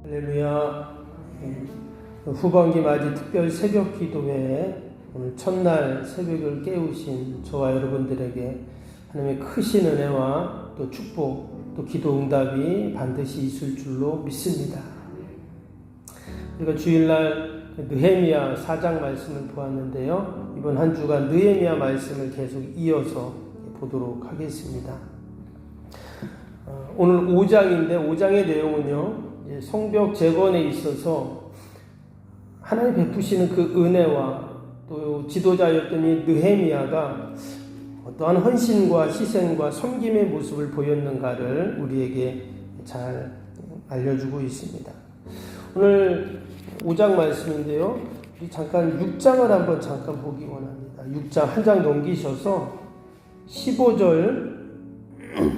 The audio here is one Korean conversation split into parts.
할렐루야. 후반기 맞이 특별 새벽 기도회에 오늘 첫날 새벽을 깨우신 저와 여러분들에게 하나님의 크신 은혜와 또 축복, 또 기도 응답이 반드시 있을 줄로 믿습니다. 우리가 주일날 느헤미야 4장 말씀을 보았는데요. 이번 한 주간 느헤미야 말씀을 계속 이어서 보도록 하겠습니다. 오늘 5장인데 5장의 내용은요, 성벽 재건에 있어서 하나님 베푸시는 그 은혜와 또 지도자였던 이 느헤미야가 어떠한 헌신과 희생과 섬김의 모습을 보였는가를 우리에게 잘 알려주고 있습니다. 오늘 5장 말씀인데요. 우리 잠깐 6장을 한번 보기 원합니다. 6장 한 장 넘기셔서 15절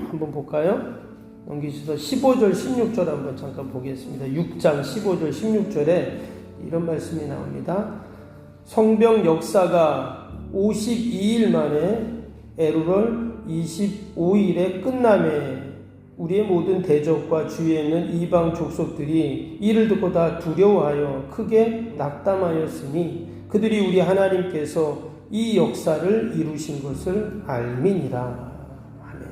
한번 볼까요? 넘기셔서 15절 16절 한번 잠깐 보겠습니다. 6장 15절 16절에 이런 말씀이 나옵니다. 성벽 역사가 52일 만에 에루럴 25일에 끝남에 우리의 모든 대적과 주위에 있는 이방 족속들이 이를 듣고 다 두려워하여 크게 낙담하였으니 그들이 우리 하나님께서 이 역사를 이루신 것을 알미니라. 아멘.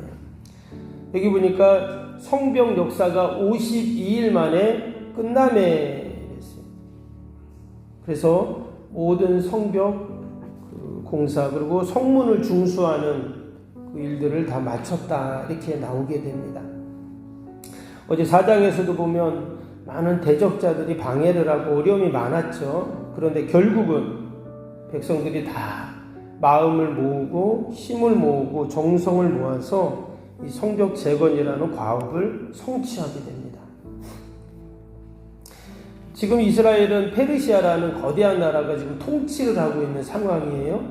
여기 보니까 성벽 역사가 52일 만에 끝남에 이랬어요. 그래서 모든 성벽 공사 그리고 성문을 중수하는 그 일들을 다 마쳤다 이렇게 나오게 됩니다. 어제 4장에서도 보면 많은 대적자들이 방해를 하고 어려움이 많았죠. 그런데 결국은 백성들이 다 마음을 모으고 힘을 모으고 정성을 모아서 이 성벽 재건이라는 과업을 성취하게 됩니다. 지금 이스라엘은 페르시아라는 거대한 나라가 지금 통치를 하고 있는 상황이에요.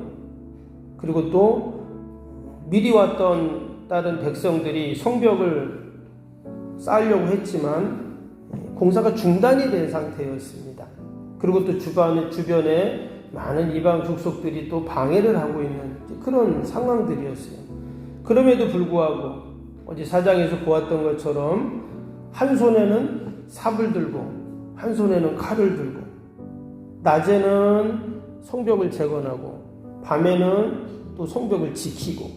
그리고 또 미리 왔던 다른 백성들이 성벽을 쌓으려고 했지만 공사가 중단이 된 상태였습니다. 그리고 또 주변에 많은 이방 족속들이 또 방해를 하고 있는 그런 상황들이었어요. 그럼에도 불구하고 어제 4장에서 보았던 것처럼 한 손에는 삽을 들고 한 손에는 칼을 들고 낮에는 성벽을 재건하고 밤에는 또 성벽을 지키고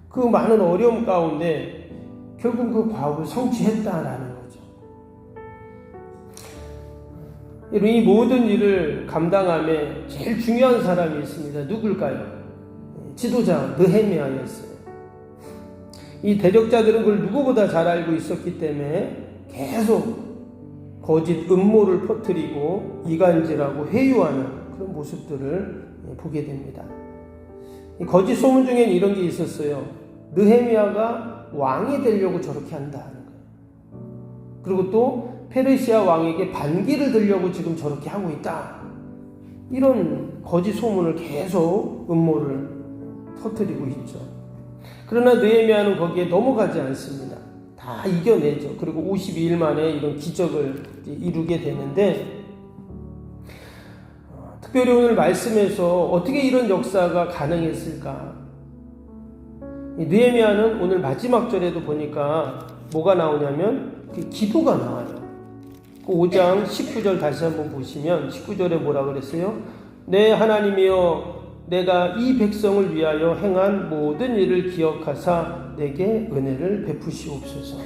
그 많은 어려움 가운데 결국 그 과업을 성취했다라는 거죠. 이 모든 일을 감당함에 제일 중요한 사람이 있습니다. 누굴까요? 지도자 느헤미야였어요. 이 대적자들은 그걸 누구보다 잘 알고 있었기 때문에 계속 거짓 음모를 퍼뜨리고 이간질하고 회유하는 그런 모습들을 보게 됩니다. 이 거짓 소문 중에는 이런 게 있었어요. 느헤미야가 왕이 되려고 저렇게 한다는 거예요. 그리고 또 페르시아 왕에게 반기를 들려고 지금 저렇게 하고 있다. 이런 거짓 소문을 계속 음모를 터뜨리고 있죠. 그러나 느헤미야는 거기에 넘어가지 않습니다. 다 이겨내죠. 그리고 52일 만에 이런 기적을 이루게 되는데 특별히 오늘 말씀에서 어떻게 이런 역사가 가능했을까? 느헤미야는 오늘 마지막 절에도 보니까 뭐가 나오냐면 기도가 나와요. 그 5장 19절 다시 한번 보시면 19절에 뭐라 그랬어요? 내 하나님이여 내가 이 백성을 위하여 행한 모든 일을 기억하사 내게 은혜를 베푸시옵소서.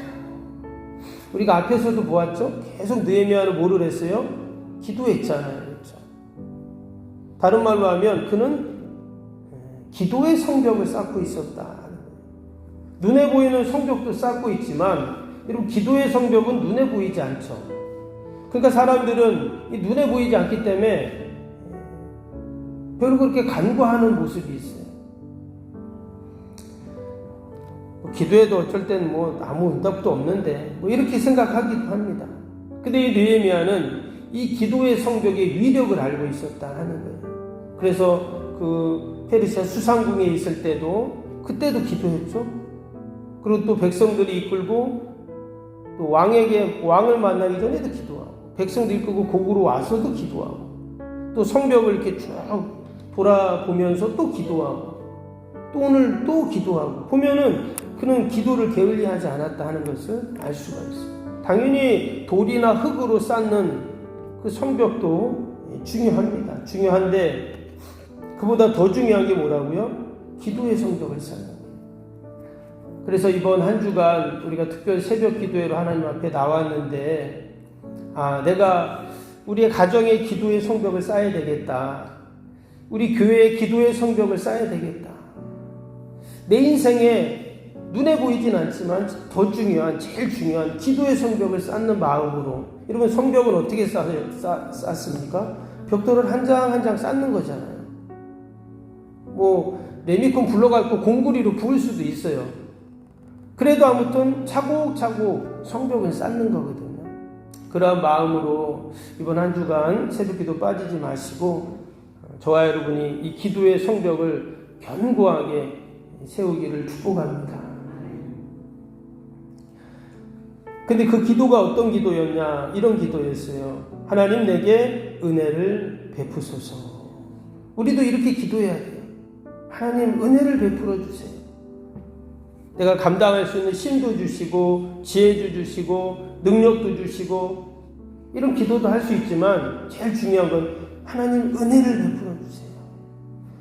우리가 앞에서도 보았죠? 계속 느헤미야는 뭐를 했어요? 기도했잖아요. 그렇죠? 다른 말로 하면 그는 기도의 성벽을 쌓고 있었다. 눈에 보이는 성벽도 쌓고 있지만 여러분 기도의 성벽은 눈에 보이지 않죠. 그러니까 사람들은 눈에 보이지 않기 때문에 별로 그렇게 간구하는 모습이 있어요. 기도해도 어쩔 때는 아무 응답도 없는데 이렇게 생각하기도 합니다. 근데 이 느헤미야는 이 기도의 성벽의 위력을 알고 있었다 하는 거예요. 그래서 그 페르시아 수상궁에 있을 때도 그때도 기도했죠. 그리고 또 백성들이 이끌고 또 왕을 만나기 전에도 기도하고 백성들 이끌고 곡으로 와서도 기도하고 또 성벽을 이렇게 쭉 돌아보면서 또 기도하고 또 오늘 또 기도하고 보면은 그는 기도를 게을리하지 않았다 하는 것을 알 수가 있어요. 당연히 돌이나 흙으로 쌓는 그 성벽도 중요합니다. 중요한데 그보다 더 중요한 게 뭐라고요? 기도의 성벽을 쌓는 거예요. 그래서 이번 한 주간 우리가 특별 새벽 기도회로 하나님 앞에 나왔는데 내가 우리의 가정의 기도의 성벽을 쌓아야 되겠다. 우리 교회의 기도의 성벽을 쌓아야 되겠다. 내 인생에 눈에 보이진 않지만 더 중요한, 제일 중요한 기도의 성벽을 쌓는 마음으로. 여러분, 성벽은 어떻게 쌓습니까? 벽돌을 한 장 한 장 쌓는 거잖아요. 레미콘 불러갖고 공구리로 부을 수도 있어요. 그래도 아무튼 차곡차곡 성벽을 쌓는 거거든요. 그러한 마음으로 이번 한 주간 새벽기도 빠지지 마시고 저와 여러분이 이 기도의 성벽을 견고하게 세우기를 축복합니다. 근데 그 기도가 어떤 기도였냐? 이런 기도였어요. 하나님 내게 은혜를 베푸소서. 우리도 이렇게 기도해야 돼요. 하나님 은혜를 베풀어 주세요. 내가 감당할 수 있는 힘도 주시고 지혜도 주시고 능력도 주시고 이런 기도도 할 수 있지만 제일 중요한 건 하나님 은혜를 베풀어 주세요.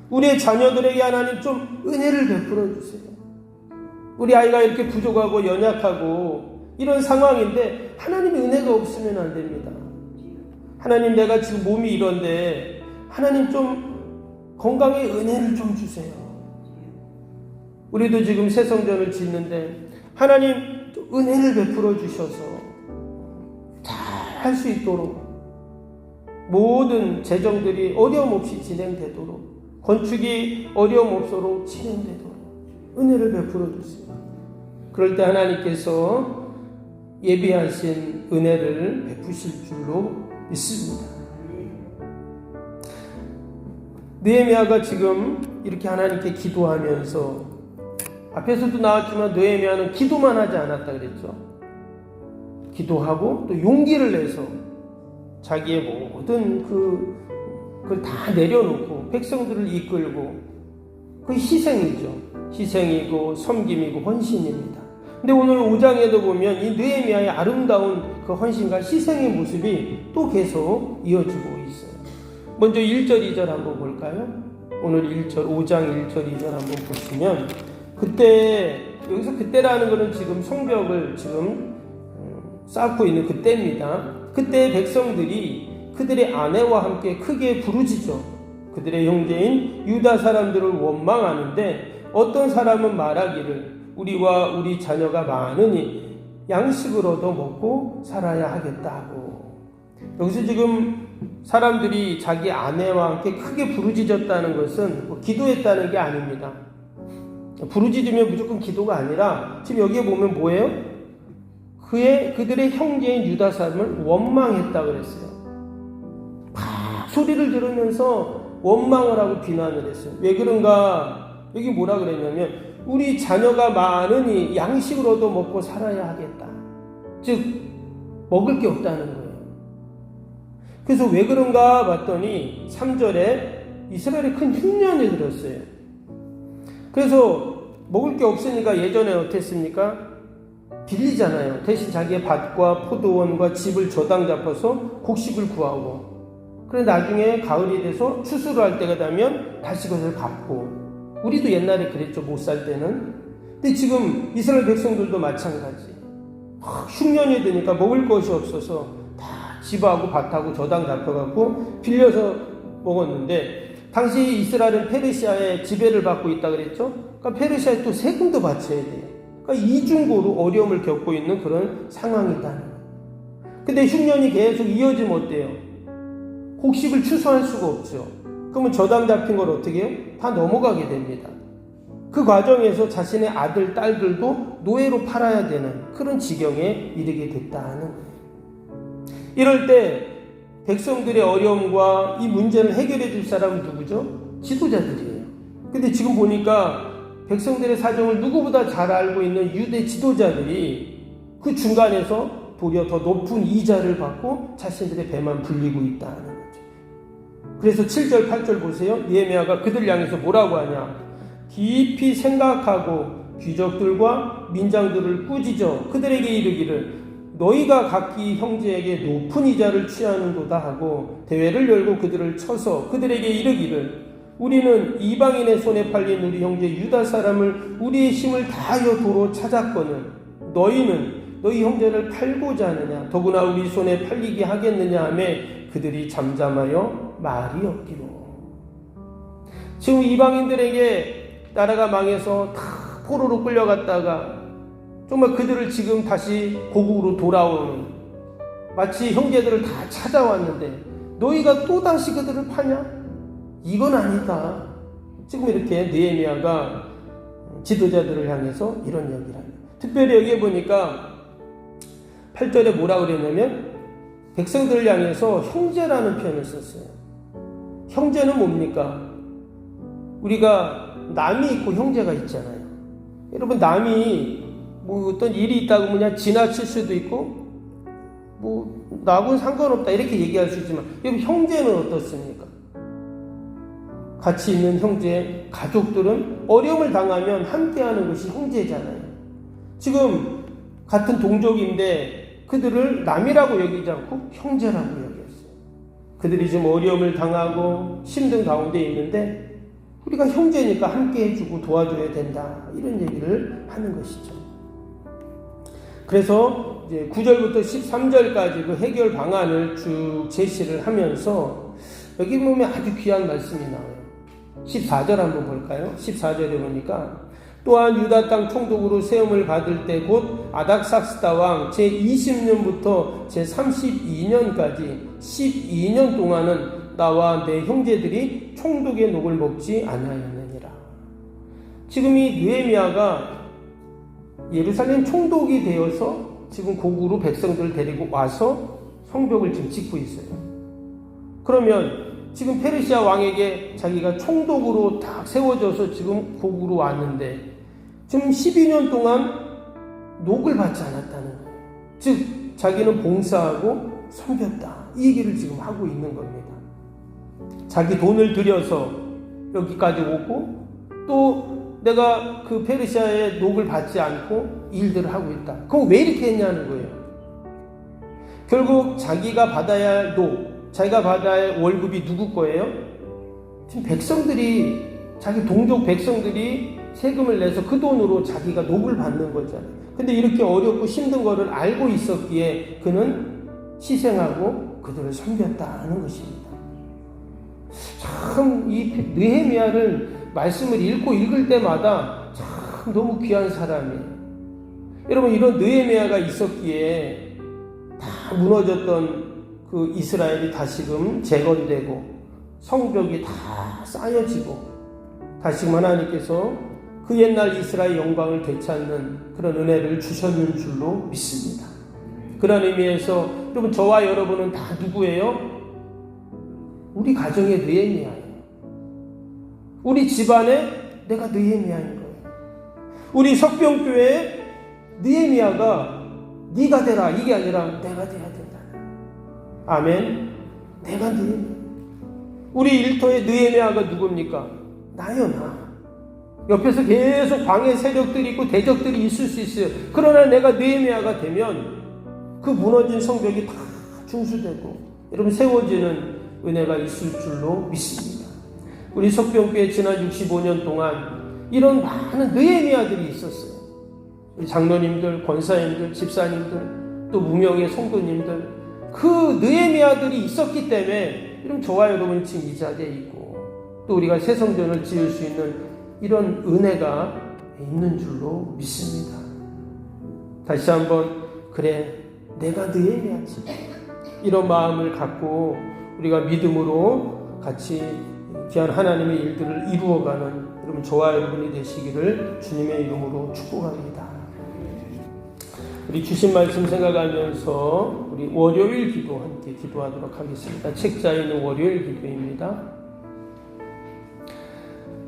우리의 자녀들에게 하나님 좀 은혜를 베풀어 주세요. 우리 아이가 이렇게 부족하고 연약하고 이런 상황인데 하나님의 은혜가 없으면 안 됩니다. 하나님 내가 지금 몸이 이런데 하나님 좀 건강에 은혜를 좀 주세요. 우리도 지금 새 성전을 짓는데 하나님 은혜를 베풀어 주셔서 잘 할 수 있도록 모든 재정들이 어려움 없이 진행되도록 건축이 어려움 없도록 진행되도록 은혜를 베풀어 주세요. 그럴 때 하나님께서 예비하신 은혜를 베푸실 줄로 믿습니다. 느헤미야가 지금 이렇게 하나님께 기도하면서 앞에서도 나왔지만 느헤미야는 기도만 하지 않았다 그랬죠. 기도하고 또 용기를 내서 자기의 모든 그걸 다 내려놓고 백성들을 이끌고 그 희생이죠. 희생이고 섬김이고 헌신입니다. 근데 오늘 5장에도 보면 이 느헤미야의 아름다운 그 헌신과 희생의 모습이 또 계속 이어지고 있어요. 먼저 1절, 2절 한번 볼까요? 오늘 1절, 5장 1절, 2절 한번 보시면 그때, 여기서 그때라는 것은 지금 성벽을 지금 쌓고 있는 그때입니다. 그때 백성들이 그들의 아내와 함께 크게 부르짖어 그들의 형제인 유다 사람들을 원망하는데 어떤 사람은 말하기를 우리와 우리 자녀가 많으니 양식을 얻어 먹고 살아야 하겠다고. 여기서 지금 사람들이 자기 아내와 함께 크게 부르짖었다는 것은 기도했다는 게 아닙니다. 부르짖으면 무조건 기도가 아니라 지금 여기에 보면 뭐예요? 그들의 형제인 유다 사람을 원망했다 그랬어요. 소리를 들으면서 원망을 하고 비난을 했어요. 왜 그런가? 여기 뭐라 그랬냐면 우리 자녀가 많으니 양식을 얻어 먹고 살아야 하겠다. 즉 먹을 게 없다는 거예요. 그래서 왜 그런가 봤더니 3절에 이스라엘에 큰 흉년이 들었어요. 그래서 먹을 게 없으니까 예전에 어땠습니까? 빌리잖아요. 대신 자기의 밭과 포도원과 집을 저당 잡아서 곡식을 구하고 그래 나중에 가을이 돼서 추수를 할 때가 되면 다시 그것을 갚고 우리도 옛날에 그랬죠. 못 살 때는. 근데 지금 이스라엘 백성들도 마찬가지. 흉년이 되니까 먹을 것이 없어서 다 집하고 밭하고 저당 잡혀갖고 빌려서 먹었는데 당시 이스라엘은 페르시아의 지배를 받고 있다 그랬죠. 그러니까 페르시아에 또 세금도 바쳐야 돼요. 그러니까 이중고로 어려움을 겪고 있는 그런 상황이다는 거예요. 근데 흉년이 계속 이어지면 어때요? 곡식을 추수할 수가 없죠. 그러면 저당 잡힌 걸 어떻게 해요? 다 넘어가게 됩니다. 그 과정에서 자신의 아들, 딸들도 노예로 팔아야 되는 그런 지경에 이르게 됐다는 거예요. 이럴 때 백성들의 어려움과 이 문제를 해결해 줄 사람은 누구죠? 지도자들이에요. 근데 지금 보니까 백성들의 사정을 누구보다 잘 알고 있는 유대 지도자들이 그 중간에서 도리어 더 높은 이자를 받고 자신들의 배만 불리고 있다는 거죠. 그래서 7절, 8절 보세요. 느헤미야가 그들 향해서 뭐라고 하냐? 깊이 생각하고 귀족들과 민장들을 꾸짖어 그들에게 이르기를 너희가 각기 형제에게 높은 이자를 취하는도다 하고 대회를 열고 그들을 쳐서 그들에게 이르기를 우리는 이방인의 손에 팔린 우리 형제 유다 사람을 우리의 힘을 다하여 도로 찾았거늘 너희는 너희 형제를 팔고자 하느냐 더구나 우리 손에 팔리게 하겠느냐 하며 그들이 잠잠하여 말이 없기로. 지금 이방인들에게 나라가 망해서 다 포로로 끌려갔다가 정말 그들을 지금 다시 고국으로 돌아오는 마치 형제들을 다 찾아왔는데 너희가 또다시 그들을 파냐? 이건 아니다. 지금 이렇게 느헤미야가 지도자들을 향해서 이런 얘기를 합니다. 특별히 여기에 보니까 8절에 뭐라 그랬냐면 백성들을 향해서 형제라는 표현을 썼어요. 형제는 뭡니까? 우리가 남이 있고 형제가 있잖아요. 여러분 남이 뭐 어떤 일이 있다고 그냥 지나칠 수도 있고 뭐 나하고는 상관없다 이렇게 얘기할 수 있지만 여러분 형제는 어떻습니까? 같이 있는 형제, 가족들은 어려움을 당하면 함께하는 것이 형제잖아요. 지금 같은 동족인데 그들을 남이라고 여기지 않고 형제라고 여겼어요. 그들이 지금 어려움을 당하고 힘든 가운데 있는데 우리가 형제니까 함께 해주고 도와줘야 된다. 이런 얘기를 하는 것이죠. 그래서 이제 9절부터 13절까지 그 해결 방안을 쭉 제시를 하면서 여기 보면 아주 귀한 말씀이 나와요. 14절 한번 볼까요? 14절에 보니까 또한 유다 땅 총독으로 세움을 받을 때 곧 아닥삭스다 왕 제20년부터 제32년까지 12년 동안은 나와 내 형제들이 총독의 녹을 먹지 아니하였느니라. 지금 이 느헤미야가 예루살렘 총독이 되어서 지금 고국으로 백성들을 데리고 와서 성벽을 지금 짓고 있어요. 그러면 지금 페르시아 왕에게 자기가 총독으로 딱 세워져서 지금 고국으로 왔는데 지금 12년 동안 녹을 받지 않았다는 거예요. 즉 자기는 봉사하고 섬겼다. 이 얘기를 지금 하고 있는 겁니다. 자기 돈을 들여서 여기까지 오고 또 내가 그 페르시아의 녹을 받지 않고 일들을 하고 있다. 그럼 왜 이렇게 했냐는 거예요. 결국 자기가 받아야 할 녹, 자기가 받아야 할 월급이 누구 거예요? 지금 백성들이, 자기 동족 백성들이 세금을 내서 그 돈으로 자기가 녹을 받는 거잖아요. 근데 이렇게 어렵고 힘든 거를 알고 있었기에 그는 희생하고 그들을 섬겼다는 것입니다. 참 이 느헤미야를 말씀을 읽을 때마다 참 너무 귀한 사람이에요. 여러분 이런 느헤미야가 있었기에 다 무너졌던 그 이스라엘이 다시금 재건되고 성벽이 다 쌓여지고 다시금 하나님께서 그 옛날 이스라엘 영광을 되찾는 그런 은혜를 주셨는 줄로 믿습니다. 그런 의미에서 여러분 저와 여러분은 다 누구예요? 우리 가정의 느헤미야예요. 우리 집안에 내가 느헤미야인 거예요. 우리 석병교회에 느헤미야가 네가 되라 이게 아니라 내가 돼야 된다. 아멘. 내가 느헤미야. 우리 일터의 느헤미야가 누굽니까? 나요 나. 옆에서 계속 방해 세력들이 있고 대적들이 있을 수 있어요. 그러나 내가 느헤미야가 되면 그 무너진 성벽이 다 중수되고 여러분 세워지는 은혜가 있을 줄로 믿습니다. 우리 석병교회 지난 65년 동안 이런 많은 느헤미야들이 있었어요. 우리 장로님들, 권사님들, 집사님들, 또 무명의 성도님들 그 느헤미야들이 있었기 때문에 이런 저와 여러분이 지금 이 자리에 있고 또 우리가 새 성전을 지을 수 있는 이런 은혜가 있는 줄로 믿습니다. 다시 한번 그래 내가 느헤미야지 이런 마음을 갖고 우리가 믿음으로 같이 귀한 하나님의 일들을 이루어가는 여러분 저와 여러분이 되시기를 주님의 이름으로 축복합니다. 우리 주신 말씀 생각하면서 우리 월요일 기도 함께 기도하도록 하겠습니다. 책자에 있는 월요일 기도입니다.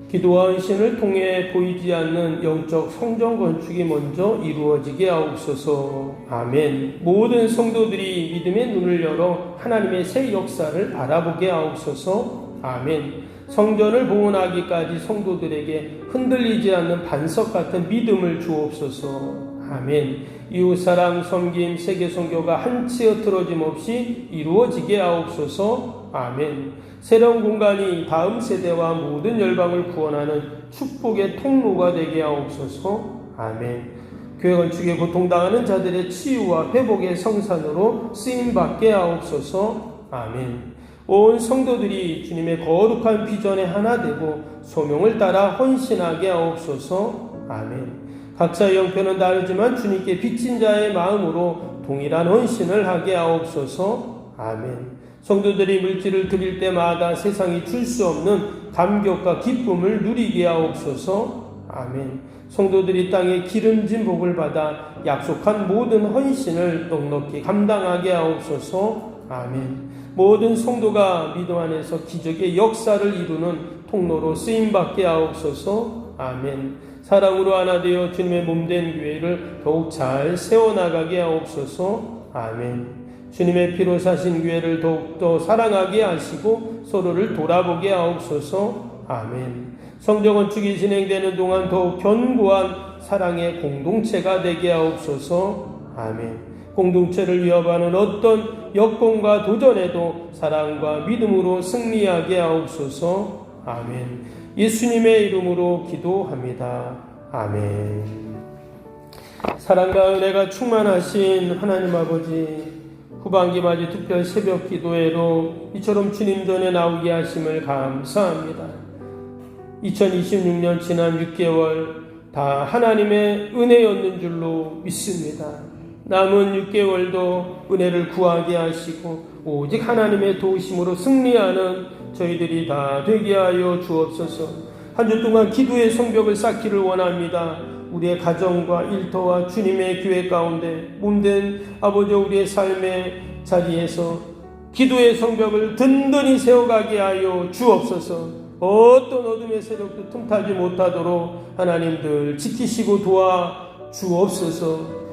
기도와 헌신을 통해 보이지 않는 영적 성전 건축이 먼저 이루어지게 하옵소서. 아멘. 모든 성도들이 믿음의 눈을 열어 하나님의 새 역사를 바라보게 하옵소서. 아멘. 성전을 봉헌하기까지 성도들에게 흔들리지 않는 반석 같은 믿음을 주옵소서. 아멘. 이웃사랑, 섬김, 세계선교가 한치 흐트러짐 없이 이루어지게 하옵소서. 아멘. 새로운 공간이 다음 세대와 모든 열방을 구원하는 축복의 통로가 되게 하옵소서. 아멘. 교회 건축에 고통당하는 자들의 치유와 회복의 성산으로 쓰임받게 하옵소서. 아멘. 온 성도들이 주님의 거룩한 비전에 하나 되고 소명을 따라 헌신하게 하옵소서. 아멘. 각자의 형편은 다르지만 주님께 빚진 자의 마음으로 동일한 헌신을 하게 하옵소서. 아멘. 성도들이 물질을 드릴 때마다 세상이 줄 수 없는 감격과 기쁨을 누리게 하옵소서. 아멘. 성도들이 땅에 기름진 복을 받아 약속한 모든 헌신을 넉넉히 감당하게 하옵소서. 아멘. 모든 성도가 믿음 안에서 기적의 역사를 이루는 통로로 쓰임받게 하옵소서. 아멘. 사랑으로 하나 되어 주님의 몸된 교회를 더욱 잘 세워나가게 하옵소서. 아멘. 주님의 피로 사신 교회를 더욱더 사랑하게 하시고 서로를 돌아보게 하옵소서. 아멘. 성전 건축이 진행되는 동안 더욱 견고한 사랑의 공동체가 되게 하옵소서. 아멘. 공동체를 위협하는 어떤 역공과 도전에도 사랑과 믿음으로 승리하게 하옵소서. 아멘. 예수님의 이름으로 기도합니다. 아멘. 사랑과 은혜가 충만하신 하나님 아버지, 후반기 맞이 특별 새벽 기도회로 이처럼 주님 전에 나오게 하심을 감사합니다. 2026년 지난 6개월 다 하나님의 은혜였는 줄로 믿습니다. 남은 6개월도 은혜를 구하게 하시고 오직 하나님의 도우심으로 승리하는 저희들이 다 되게 하여 주옵소서. 한 주 동안 기도의 성벽을 쌓기를 원합니다. 우리의 가정과 일터와 주님의 교회 가운데 몸된 아버지 우리의 삶의 자리에서 기도의 성벽을 든든히 세워가게 하여 주옵소서. 어떤 어둠의 세력도 틈타지 못하도록 하나님 늘 지키시고 도와 주옵소서.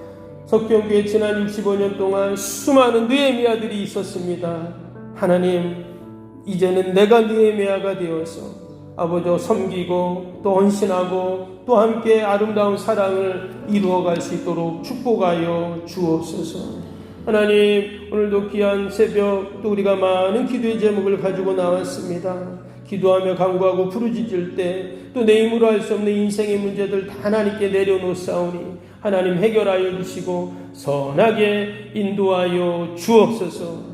석경교회 지난 65년 동안 수많은 느헤미야들이 있었습니다. 하나님, 이제는 내가 느헤미야가 되어서 아버지 섬기고 또 헌신하고 또 함께 아름다운 사랑을 이루어갈 수 있도록 축복하여 주옵소서. 하나님, 오늘도 귀한 새벽 또 우리가 많은 기도의 제목을 가지고 나왔습니다. 기도하며 간구하고 부르짖을 때 또 내 힘으로 할 수 없는 인생의 문제들 다 하나님께 내려놓사오니 하나님 해결하여 주시고 선하게 인도하여 주옵소서.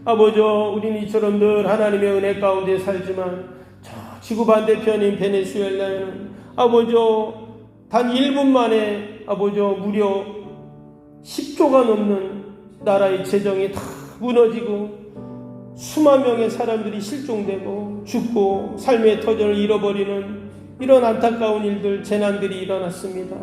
아버지, 우리는 이처럼 늘 하나님의 은혜 가운데 살지만 저 지구 반대편인 베네수엘라에는 아버지 단 1분 만에 아버지 무려 10조가 넘는 나라의 재정이 다 무너지고 수만 명의 사람들이 실종되고 죽고 삶의 터전을 잃어버리는 이런 안타까운 일들, 재난들이 일어났습니다.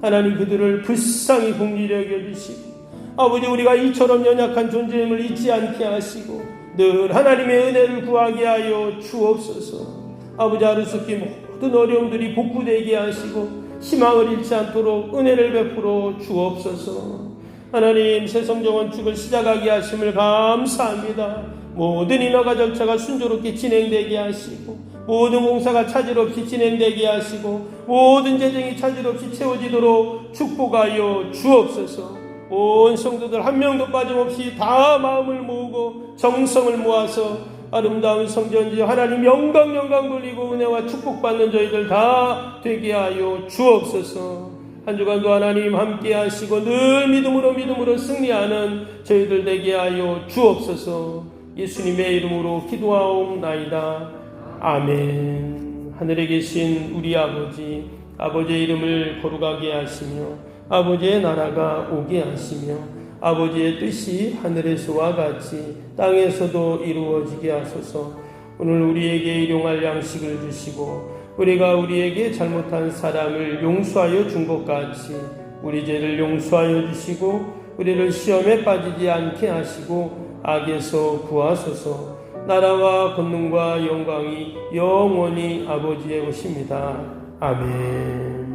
하나님, 그들을 불쌍히 긍휼히 여겨주시고 아버지, 우리가 이처럼 연약한 존재임을 잊지 않게 하시고 늘 하나님의 은혜를 구하게 하여 주옵소서. 아버지, 하루속히 모든 어려움들이 복구되게 하시고 희망을 잃지 않도록 은혜를 베풀어 주옵소서. 하나님, 새 성전 건축을 시작하게 하심을 감사합니다. 모든 인허가 절차가 순조롭게 진행되게 하시고 모든 공사가 차질 없이 진행되게 하시고 모든 재정이 차질 없이 채워지도록 축복하여 주옵소서. 온 성도들 한 명도 빠짐없이 다 마음을 모으고 정성을 모아서 아름다운 성전지 하나님 영광 돌리고 은혜와 축복받는 저희들 다 되게 하여 주옵소서. 한 주간도 하나님 함께 하시고 늘 믿음으로 승리하는 저희들 되게 하여 주옵소서. 예수님의 이름으로 기도하옵나이다. 아멘. 하늘에 계신 우리 아버지, 아버지의 이름을 거룩하게 하시며 아버지의 나라가 오게 하시며 아버지의 뜻이 하늘에서와 같이 땅에서도 이루어지게 하소서. 오늘 우리에게 일용할 양식을 주시고 우리가 우리에게 잘못한 사람을 용서하여 준 것 같이 우리 죄를 용서하여 주시고 우리를 시험에 빠지지 않게 하시고 악에서 구하소서. 나라와 권능과 영광이 영원히 아버지의 것입니다. 아멘.